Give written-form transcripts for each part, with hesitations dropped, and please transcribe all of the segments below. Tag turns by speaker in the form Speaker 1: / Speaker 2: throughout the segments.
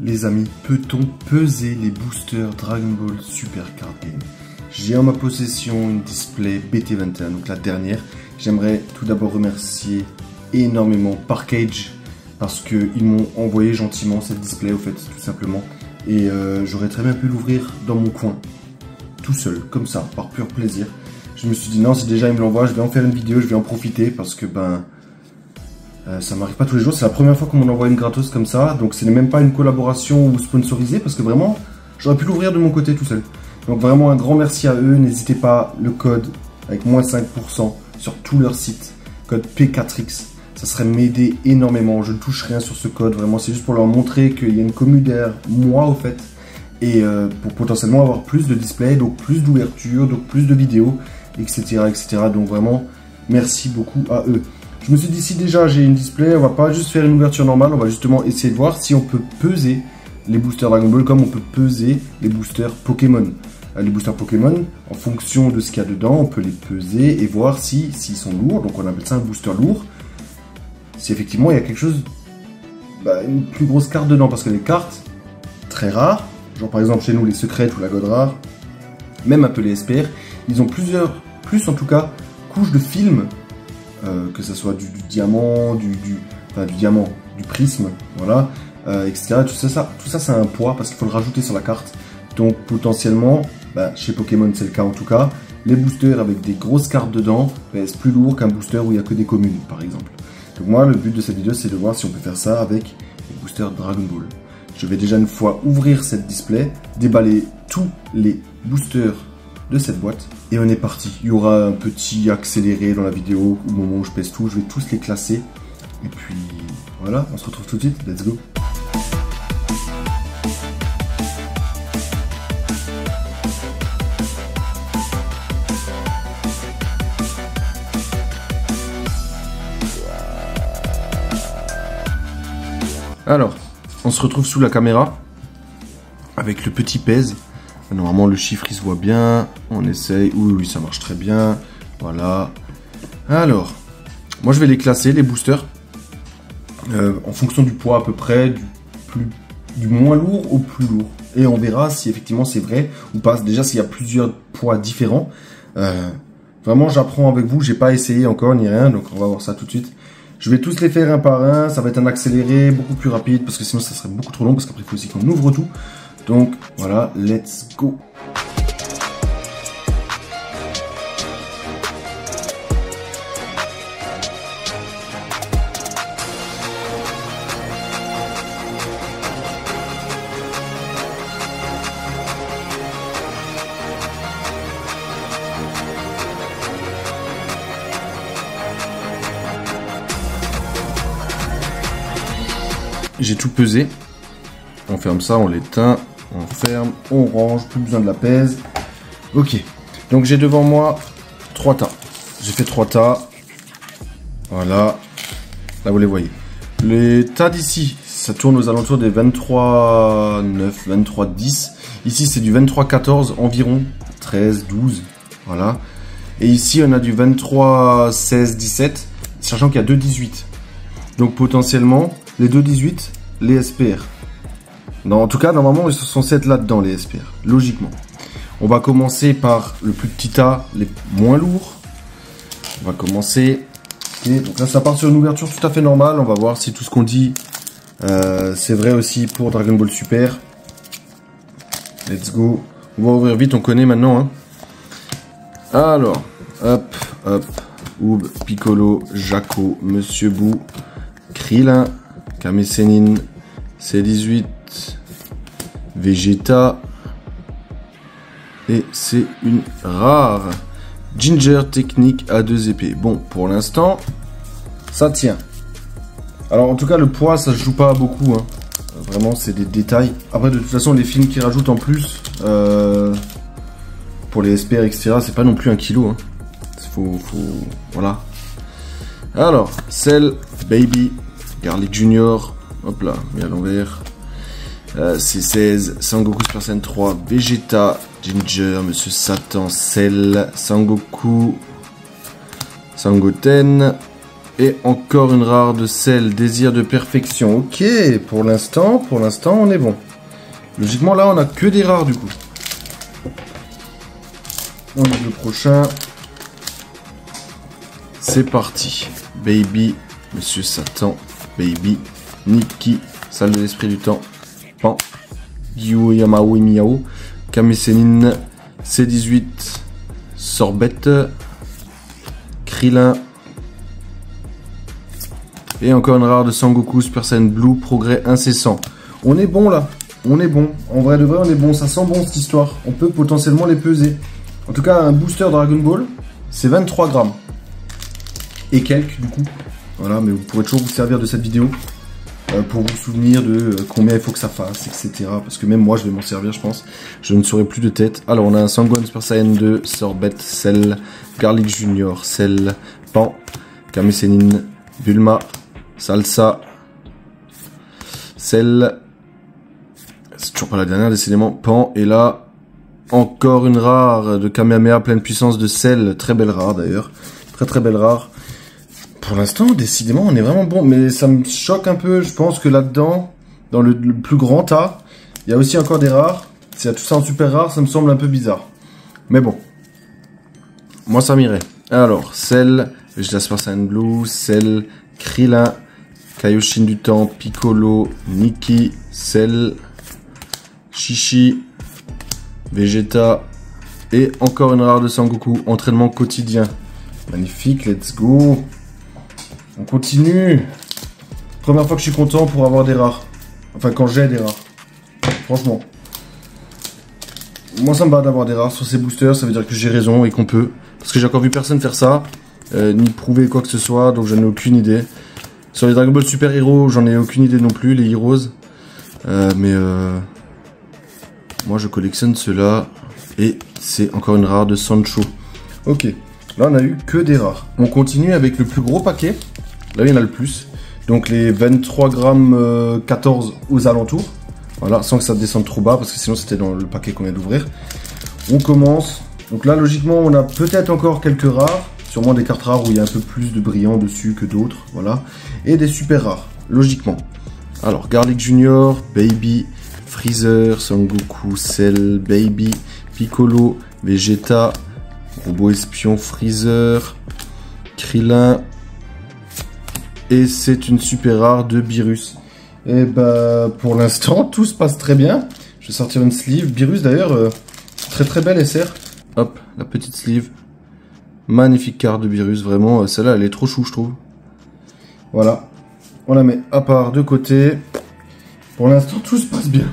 Speaker 1: les amis, peut-on peser les boosters Dragon Ball Super Card Game? J'ai en ma possession une display BT21, donc la dernière. J'aimerais tout d'abord remercier énormément Parkage parce qu'ils m'ont envoyé gentiment cette display, au fait, tout simplement. Et j'aurais très bien pu l'ouvrir dans mon coin, tout seul, comme ça, par pur plaisir. Je me suis dit non, si déjà ils me l'envoient, je vais en faire une vidéo, je vais en profiter parce que ça m'arrive pas tous les jours. C'est la première fois qu'on m'en envoie une gratos comme ça, donc ce n'est même pas une collaboration ou sponsorisée parce que vraiment, j'aurais pu l'ouvrir de mon côté tout seul. Donc vraiment un grand merci à eux. N'hésitez pas, le code avec moins 5% sur tout leur site, code P4X. Ça serait m'aider énormément. Je ne touche rien sur ce code, vraiment c'est juste pour leur montrer qu'il y a une commu derrière moi au fait. Et pour potentiellement avoir plus de displays, donc plus d'ouverture, donc plus de vidéos, etc., etc. Donc vraiment, merci beaucoup à eux. Je me suis dit, si déjà j'ai une display, on va pas juste faire une ouverture normale, on va justement essayer de voir si on peut peser les boosters Dragon Ball comme on peut peser les boosters Pokémon. Les boosters Pokémon, en fonction de ce qu'il y a dedans, on peut les peser et voir s'ils sont lourds. Donc on appelle ça un booster lourd. Si effectivement il y a quelque chose, une plus grosse carte dedans, parce que les cartes très rares, genre par exemple chez nous les secrètes ou la god rare, même un peu les SPR, ils ont plus en tout cas, couches de film, que ce soit du diamant, du diamant, du prisme, voilà, etc. Tout ça c'est un poids parce qu'il faut le rajouter sur la carte. Donc potentiellement, chez Pokémon c'est le cas en tout cas, les boosters avec des grosses cartes dedans pèsent plus lourd qu'un booster où il n'y a que des communes par exemple. Donc moi le but de cette vidéo c'est de voir si on peut faire ça avec les boosters Dragon Ball. Je vais déjà une fois ouvrir cette display, déballer tous les boosters de cette boîte et on est parti. Il y aura un petit accéléré dans la vidéo au moment où je pèse tout, je vais tous les classer et puis voilà, on se retrouve tout de suite, let's go. Alors, on se retrouve sous la caméra avec le petit pèse. Normalement, le chiffre, il se voit bien. On essaye. Oui, ça marche très bien. Voilà. Alors, moi, je vais les classer, les boosters, en fonction du poids à peu près, du moins lourd au plus lourd. Et on verra si effectivement c'est vrai ou pas. Déjà, s'il y a plusieurs poids différents. Vraiment, j'apprends avec vous. J'ai pas essayé encore ni rien. Donc, on va voir ça tout de suite. Je vais tous les faire un par un, ça va être un accéléré beaucoup plus rapide parce que sinon ça serait beaucoup trop long parce qu'après il faut aussi qu'on ouvre tout. Donc voilà, let's go. J'ai tout pesé. On ferme ça, on l'éteint, on ferme, on range, plus besoin de la pèse. Ok. Donc j'ai devant moi 3 tas. J'ai fait 3 tas. Voilà. Là vous les voyez. Les tas d'ici, ça tourne aux alentours des 23,9, 23,10. Ici c'est du 23,14 environ. 13, 12. Voilà. Et ici on a du 23,16, 17. Sachant qu'il y a 2,18. Donc potentiellement, les 2,18, les SPR. Non, en tout cas, normalement, ils sont censés être là-dedans, les SPR. Logiquement. On va commencer par le plus petit tas, les moins lourds. On va commencer. Okay, donc là, ça part sur une ouverture tout à fait normale. On va voir si tout ce qu'on dit, c'est vrai aussi pour Dragon Ball Super. Let's go. On va ouvrir vite, on connaît maintenant. Hein. Alors, hop, hop. Oub, Piccolo, Jaco, Monsieur Bou, Krillin, Kame Sennin, C18, Vegeta, et c'est une rare Ginger technique à 2 épées. Bon, pour l'instant, ça tient. Alors en tout cas, le poids, ça se joue pas beaucoup. Hein. Vraiment, c'est des détails. Après, de toute façon, les films qui rajoutent en plus, pour les SPR, etc., c'est pas non plus 1 kilo. Hein. Voilà. Alors, Cell, Baby, Garlic Junior, hop là, mis à l'envers. C16, Sangoku Super Saiyan 3, Vegeta, Ginger, Monsieur Satan, Cell, Sangoku, Sangoten, Et encore une rare de Cell, désir de perfection. Ok, pour l'instant, on est bon. Logiquement, là, on a que des rares, du coup. On ouvre le prochain. C'est parti. Baby, Monsieur Satan, Baby, Nikki, salle de l'esprit du temps, Pan, Gyu Yamao Miao, Kame-Sennin, C18, Sorbette, Krillin, et encore une rare de Sangoku, Super Saiyan Blue, progrès incessant. On est bon là, on est bon. En vrai de vrai, on est bon, ça sent bon cette histoire. On peut potentiellement les peser. En tout cas, un booster Dragon Ball, c'est 23 grammes. Et quelques du coup. Voilà, mais vous pourrez toujours vous servir de cette vidéo pour vous souvenir de combien il faut que ça fasse, etc. Parce que même moi, je vais m'en servir, je pense. Je ne saurai plus de tête. Alors, on a un Sangohan Super Saiyan 2, Sorbette, Cell, Garlic Junior, Cell, Pan, Kame-Sennin, Bulma, Salsa, Cell, c'est toujours pas la dernière, décidément, Pan, et là, encore une rare de Kamehameha pleine puissance de Cell, très belle rare d'ailleurs, très belle rare. Pour l'instant, décidément, on est vraiment bon, mais ça me choque un peu, je pense que là-dedans, dans le plus grand tas, il y a aussi encore des rares, s'il y a tout ça en super rare, ça me semble un peu bizarre. Mais bon, moi ça m'irait. Alors, Cell, Vegeta Super Saiyan Blue, Cell, Krillin, Kaioshin du temps, Piccolo, Nikki, Cell, Chichi, Vegeta, et encore une rare de Sangoku, entraînement quotidien. Magnifique, let's go. On continue. Première fois que je suis content pour avoir des rares. Enfin, quand j'ai des rares. Franchement. Moi, ça me va d'avoir des rares sur ces boosters, ça veut dire que j'ai raison et qu'on peut. Parce que j'ai encore vu personne faire ça. Ni prouver quoi que ce soit, donc je n'ai aucune idée. Sur les Dragon Ball Super Hero, j'en ai aucune idée non plus, les Heroes. Moi je collectionne ceux-là. Et c'est encore une rare de Sancho. Ok, là on a eu que des rares. On continue avec le plus gros paquet. Là il y en a le plus. Donc les 23 grammes 14 aux alentours. Voilà, sans que ça descende trop bas, parce que sinon c'était dans le paquet qu'on vient d'ouvrir. On commence. Donc là logiquement on a peut-être encore quelques rares. Sûrement des cartes rares où il y a un peu plus de brillant dessus que d'autres, voilà. Et des super rares, logiquement. Alors, Garlic Junior, Baby, Freezer, Sangoku, Cell, Baby, Piccolo, Vegeta, Robot Espion, Freezer, Krillin. Et c'est une super rare de Beerus. Et bah, pour l'instant, tout se passe très bien. Je vais sortir une sleeve. Beerus, d'ailleurs, très belle SR. Hop, la petite sleeve. Magnifique carte de Beerus, vraiment, celle-là elle est trop chou je trouve. Voilà, on la met à part de côté. Pour l'instant tout se passe bien,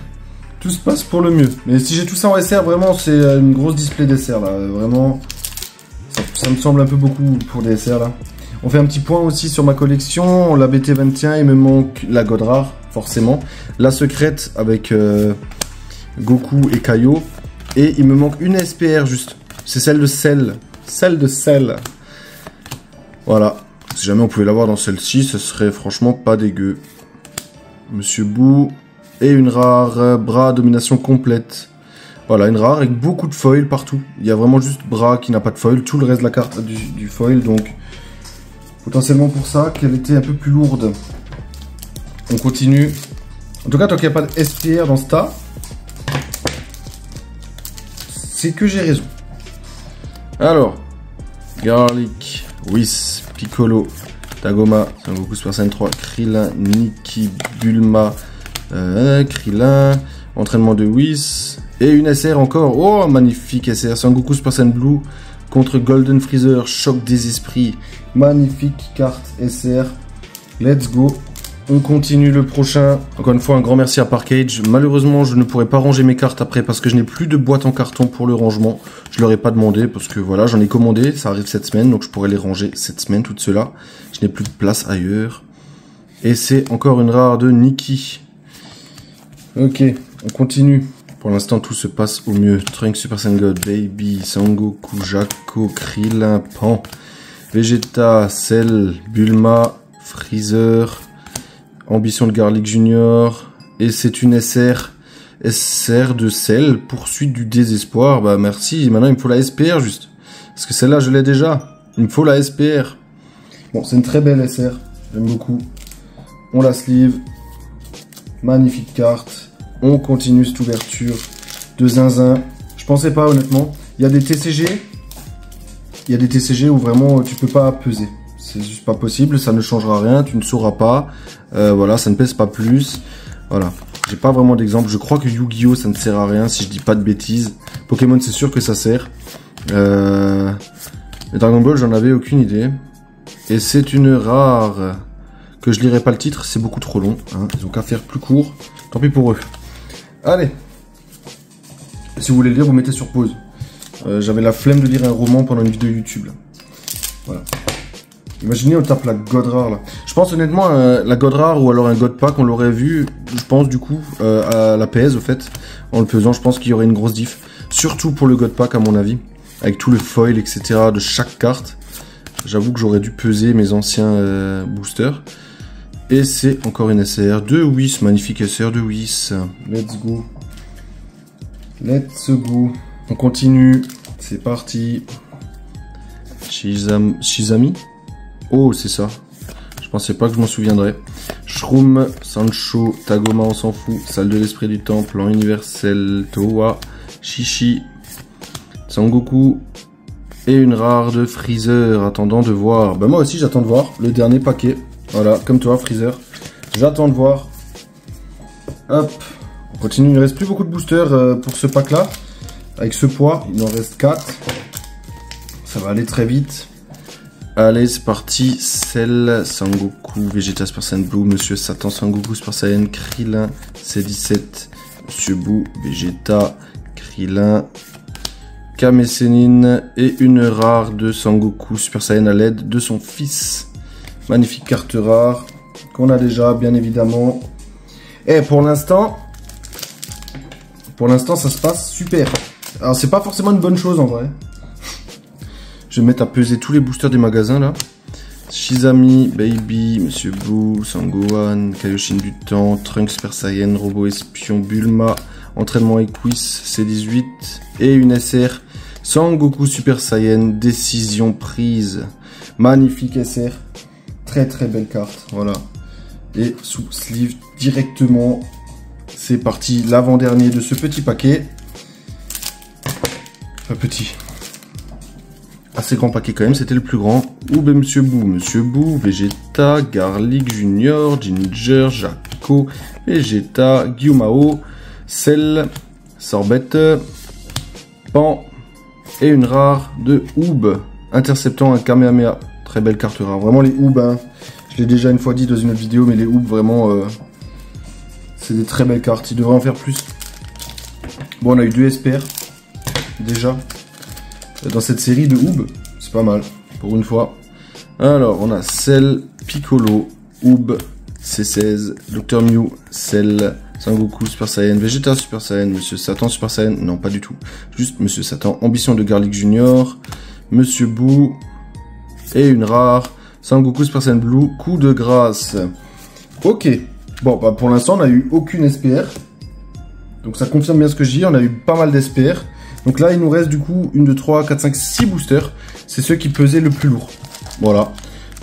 Speaker 1: tout se passe pour le mieux. Mais si j'ai tout ça en SR, vraiment c'est une grosse display d'SR là, vraiment, ça me semble un peu beaucoup pour des SR là. On fait un petit point aussi sur ma collection, la BT21, il me manque la God Rare, forcément. La secrète avec Goku et Kaio. Et il me manque une SPR juste, c'est celle de Cell. Celle de Cell. Voilà. Si jamais on pouvait l'avoir dans celle-ci, ce serait franchement pas dégueu. Monsieur Boo. Et une rare bras domination complète. Voilà, une rare avec beaucoup de foil partout. Il y a vraiment juste bras qui n'a pas de foil. Tout le reste de la carte a du foil. Donc, potentiellement pour ça qu'elle était un peu plus lourde. On continue. En tout cas, tant qu'il n'y a pas de SPR dans ce tas, c'est que j'ai raison. Alors, Garlic, Whis, Piccolo, Dagoma, Sangoku Super Saiyan 3, Krillin, Nikki, Bulma, Krillin, entraînement de Whis, et une SR encore, oh magnifique SR, Sangoku Super Saiyan Blue contre Golden Freezer, choc des esprits, magnifique carte SR, let's go. On continue le prochain. Encore une fois, un grand merci à Parkage. Malheureusement, je ne pourrai pas ranger mes cartes après parce que je n'ai plus de boîte en carton pour le rangement. Je leur ai pas demandé parce que voilà, j'en ai commandé. Ça arrive cette semaine, donc je pourrais les ranger cette semaine, toutes ceux-là. Je n'ai plus de place ailleurs. Et c'est encore une rare de Nikki. Ok, on continue. Pour l'instant, tout se passe au mieux. Trunks, Super Saiyan God, Baby, Sangoku, Jaco, Krillin, Pan, Vegeta, Cell, Bulma, Freezer... Ambition de Garlic Junior. Et c'est une SR de Cell. Poursuite du désespoir. Bah merci. Maintenant il me faut la SPR juste. Parce que celle-là je l'ai déjà. Il me faut la SPR. Bon, c'est une très belle SR. J'aime beaucoup. On la sleeve. Magnifique carte. On continue cette ouverture de zinzin. Je pensais pas, honnêtement. Il y a des TCG. Il y a des TCG où vraiment tu peux pas peser. C'est juste pas possible. Ça ne changera rien. Tu ne sauras pas. Voilà, ça ne pèse pas plus. Voilà. J'ai pas vraiment d'exemple. Je crois que Yu-Gi-Oh! Ça ne sert à rien si je dis pas de bêtises. Pokémon, c'est sûr que ça sert. Et Dragon Ball, j'en avais aucune idée. Et c'est une rare. Que je lirai pas le titre, c'est beaucoup trop long. Hein. Ils ont qu'à faire plus court. Tant pis pour eux. Allez. Si vous voulez le lire, vous mettez sur pause. J'avais la flemme de lire un roman pendant une vidéo YouTube. Là. Voilà. Imaginez, on tape la God Rare là. Je pense honnêtement, la God Rare ou alors un God Pack, on l'aurait vu, je pense du coup, à la PS au fait. En le pesant, je pense qu'il y aurait une grosse diff. Surtout pour le God Pack à mon avis. Avec tout le foil, etc. de chaque carte. J'avoue que j'aurais dû peser mes anciens boosters. Et c'est encore une SR de Whis, magnifique SR de Whis. Let's go. Let's go. On continue. C'est parti. Shizami. Oh, c'est ça. Je pensais pas que je m'en souviendrais. Shroom, Sancho, Tagoma, on s'en fout. Salle de l'esprit du temps, plan universel, Towa, Shishi, Sangoku. Et une rare de Freezer, attendant de voir. Bah moi aussi j'attends de voir le dernier paquet. Voilà, comme toi Freezer. J'attends de voir. Hop. On continue, il ne reste plus beaucoup de boosters pour ce pack là. Avec ce poids, il en reste 4. Ça va aller très vite. Allez, c'est parti. Cell, Sangoku, Vegeta Super Saiyan Blue, Monsieur Satan, Sangoku Super Saiyan, Krillin, C17, Monsieur Boo, Vegeta, Krillin, Kame Sennin et une rare de Sangoku Super Saiyan à l'aide de son fils. Magnifique carte rare qu'on a déjà, bien évidemment. Et pour l'instant, ça se passe super. Alors, c'est pas forcément une bonne chose en vrai. Je vais mettre à peser tous les boosters des magasins là. Shizami, Baby, Monsieur Boo, Sangohan, Kaioshin du temps, Trunks Super Saiyan, Robot Espion, Bulma, Entraînement Equus, C18 et une SR Sangoku Super Saiyan, décision prise. Magnifique SR. Très très belle carte, voilà. Et sous sleeve directement. C'est parti, l'avant-dernier de ce petit paquet. Enfin petit. Assez grand paquet quand même, c'était le plus grand. Oube Monsieur Boo, Vegeta, Garlic Junior, Ginger, Jaco, Vegeta, Gyumao, Cell, Sorbette, Pan et une rare de Oub, interceptant un Kamehameha. Très belle carte rare. Vraiment les Oub, hein. Je l'ai déjà une fois dit dans une autre vidéo, mais les Oub vraiment, c'est des très belles cartes. Ils devraient en faire plus. Bon, on a eu 2 SPR déjà dans cette série de Oub. C'est pas mal pour une fois. Alors, on a Cell, Piccolo, Oub, C16, Dr Mew, Cell, Sangoku Super Saiyan, Vegeta Super Saiyan, Monsieur Satan Super Saiyan, non pas du tout, juste Monsieur Satan, Ambition de Garlic Junior, Monsieur Boo, et une rare, Sangoku Super Saiyan Blue, coup de grâce. Ok, bon bah pour l'instant on n'a eu aucune SPR, donc ça confirme bien ce que je dis, on a eu pas mal d'SPR. Donc là il nous reste du coup 1, 2, 3, 4, 5, 6 boosters, c'est ceux qui pesaient le plus lourd. Voilà,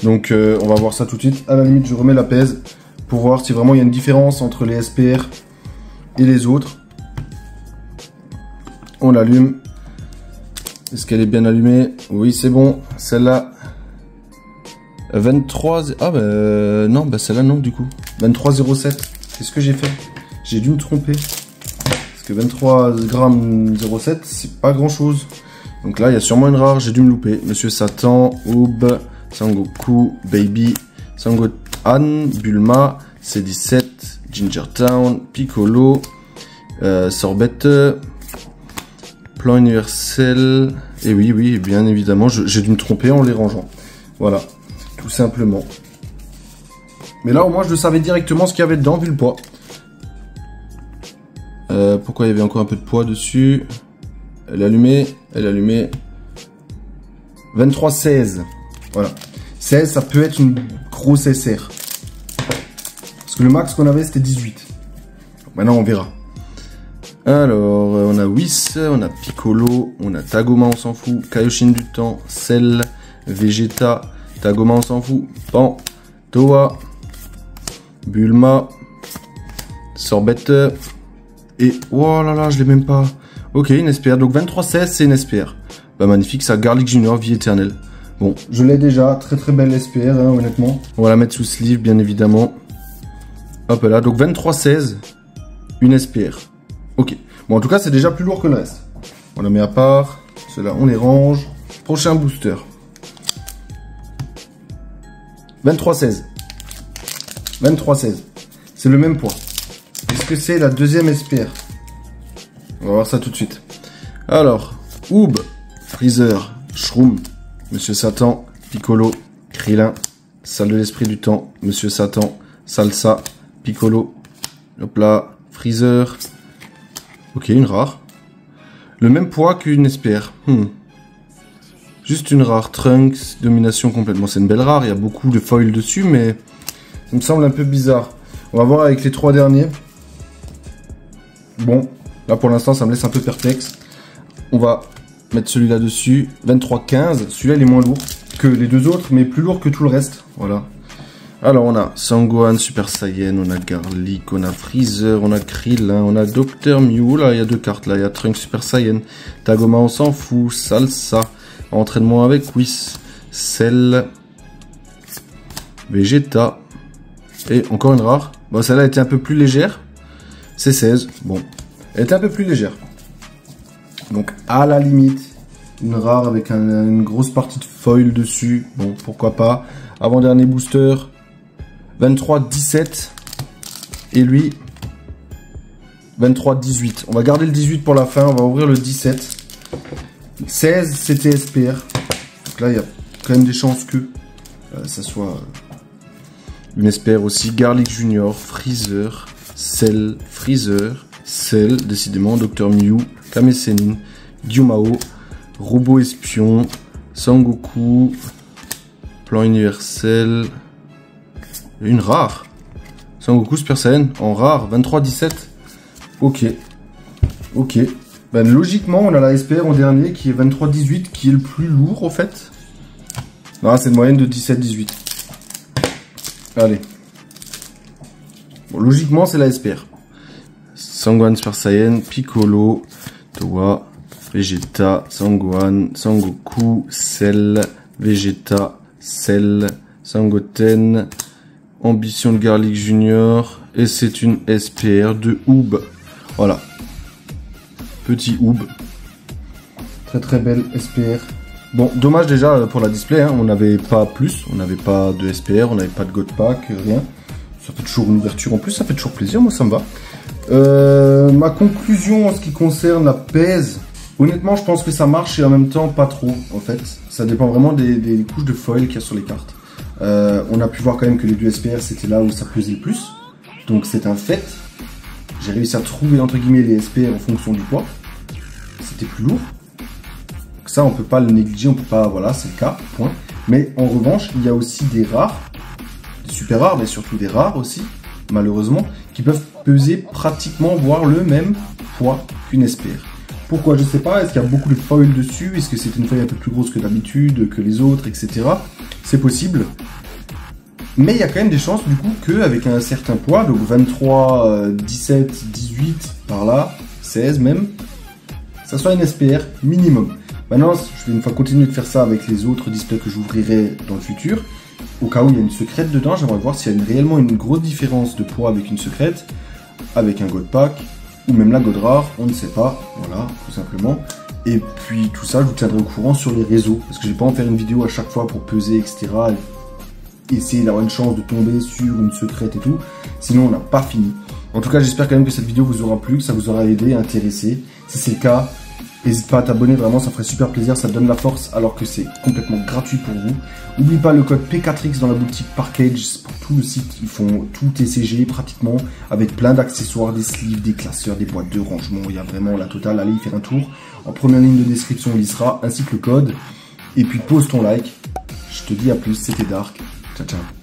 Speaker 1: donc on va voir ça tout de suite, à la limite je remets la pèse pour voir si vraiment il y a une différence entre les SPR et les autres. On l'allume. Est-ce qu'elle est bien allumée? Oui, c'est bon. Celle-là, 23... Ah bah non, bah celle-là non du coup. 23,07. Qu'est-ce que j'ai fait? J'ai dû me tromper. Parce que 23 grammes 07, c'est pas grand-chose. Donc là, il y a sûrement une rare, j'ai dû me louper. Monsieur Satan, Oub, Sangoku, Baby, Sangohan, Bulma, C17, Ginger Town, Piccolo, Sorbette, Plan universel. Et oui, bien évidemment, j'ai dû me tromper en les rangeant. Voilà, tout simplement. Mais là, au moins, je savais directement ce qu'il y avait dedans, vu le poids. Pourquoi il y avait encore un peu de poids dessus? Elle est allumée. 23,16. Voilà. 16, ça peut être une grosse SR. Parce que le max qu'on avait, c'était 18. Donc maintenant, on verra. Alors, on a Whis, on a Piccolo, on a Tagoma, on s'en fout, Kaioshin du temps, Cell, Vegeta, Tagoma, on s'en fout. Pan, Toa, Bulma, Sorbette. Et oh là là, je l'ai même pas. Ok, une SPR. Donc 23-16, c'est une SPR. Bah magnifique, ça. Garlic Junior, vie éternelle. Bon, je l'ai déjà. Très très belle SPR, hein, honnêtement. On va la mettre sous sleeve, bien évidemment. Hop là. Donc 23-16, une SPR. Ok. Bon, en tout cas, c'est déjà plus lourd que le reste. On la met à part. Ceux-là, on les range. Prochain booster. 23-16. 23-16. C'est le même poids. Est-ce que c'est la deuxième SPR? On va voir ça tout de suite. Alors, Oob, Freezer, Shroom, Monsieur Satan, Piccolo, Krillin, Salle de l'Esprit du Temps, Monsieur Satan, Salsa, Piccolo, hop là, Freezer. Ok, une rare. Le même poids qu'une SPR. Juste une rare. Trunks, domination complètement. C'est une belle rare, il y a beaucoup de foils dessus, mais ça me semble un peu bizarre. On va voir avec les 3 derniers. Bon, là pour l'instant ça me laisse un peu perplexe. On va mettre celui-là dessus. 23-15, celui-là il est moins lourd que les deux autres, mais plus lourd que tout le reste. Voilà. Alors on a Sangohan, Super Saiyan, on a Garlic, on a Freezer, on a Krillin, on a Dr Mew. Là il y a 2 cartes, là il y a Trunks, Super Saiyan. Tagoma, on s'en fout. Salsa, entraînement avec Whis, Cell, Vegeta. Et encore une rare. Bon, celle-là était un peu plus légère. C'est 16. Bon, elle était un peu plus légère. Donc, à la limite, une rare avec une grosse partie de foil dessus. Bon, pourquoi pas. Avant-dernier booster. 23-17. Et lui, 23-18. On va garder le 18 pour la fin. On va ouvrir le 17. 16, c'était SPR. Donc là, il y a quand même des chances que ça soit une SPR aussi. Garlic Junior, Freezer, Cell, Freezer, Cell, décidément, Dr Mew, Kame Sennin, Gyumao, Robot Espion, Sangoku, Plan Universel, une rare. Sangoku Super Saiyan en rare, 23-17. Ok. Ok. Ben, logiquement, on a la SPR en dernier qui est 23-18, qui est le plus lourd, au fait. Non, c'est une moyenne de 17-18. Allez. Bon, logiquement, c'est la SPR. Sangohan Super Saiyan, Piccolo, Toa, Vegeta, Sangohan, Sangoku, Cell, Vegeta, Cell, Sangoten, Ambition de Garlic Junior, et c'est une SPR de Oob. Voilà. Petit Oob. Très très belle SPR. Bon, dommage déjà pour la display, hein, on n'avait pas plus, on n'avait pas de SPR, on n'avait pas de God Pack, rien. Ça fait toujours une ouverture en plus, ça fait toujours plaisir, moi ça me va. Ma conclusion en ce qui concerne la pèse, honnêtement je pense que ça marche et en même temps pas trop en fait. Ça dépend vraiment des couches de foil qu'il y a sur les cartes. On a pu voir quand même que les deux SPR c'était là où ça pesait le plus, donc c'est un fait. J'ai réussi à trouver entre guillemets les SPR en fonction du poids. C'était plus lourd. Ça, on peut pas le négliger, on peut pas, voilà, c'est le cas, point. Mais en revanche, il y a aussi des rares, des super rares, mais surtout des rares aussi, malheureusement, qui peuvent peser pratiquement, voire le même poids qu'une SPR. Pourquoi? Je sais pas, est-ce qu'il y a beaucoup de foil dessus? Est-ce que c'est une feuille un peu plus grosse que d'habitude, que les autres, etc. C'est possible. Mais il y a quand même des chances, du coup, qu'avec un certain poids, donc 23, 17, 18, par là, 16 même, ça soit une SPR minimum. Maintenant, je vais une fois continuer de faire ça avec les autres displays que j'ouvrirai dans le futur. Au cas où il y a une secrète dedans, j'aimerais voir s'il y a réellement une grosse différence de poids avec une secrète, avec un God Pack, ou même la God Rare, on ne sait pas, voilà, tout simplement. Et puis tout ça, je vous tiendrai au courant sur les réseaux, parce que j'ai pas envie de faire une vidéo à chaque fois pour peser, etc. Et essayer d'avoir une chance de tomber sur une secrète et tout, sinon on n'a pas fini. En tout cas, j'espère quand même que cette vidéo vous aura plu, que ça vous aura aidé, intéressé. Si c'est le cas, n'hésite pas à t'abonner, vraiment ça ferait super plaisir, ça donne la force alors que c'est complètement gratuit pour vous. N'oublie pas le code P4X dans la boutique Parkage pour tout le site, ils font tout TCG pratiquement, avec plein d'accessoires, des sleeves, des classeurs, des boîtes de rangement, il y a vraiment la totale, allez y faire un tour. En première ligne de description il y sera, ainsi que le code. Et puis pose ton like, je te dis à plus, c'était Dark, ciao ciao.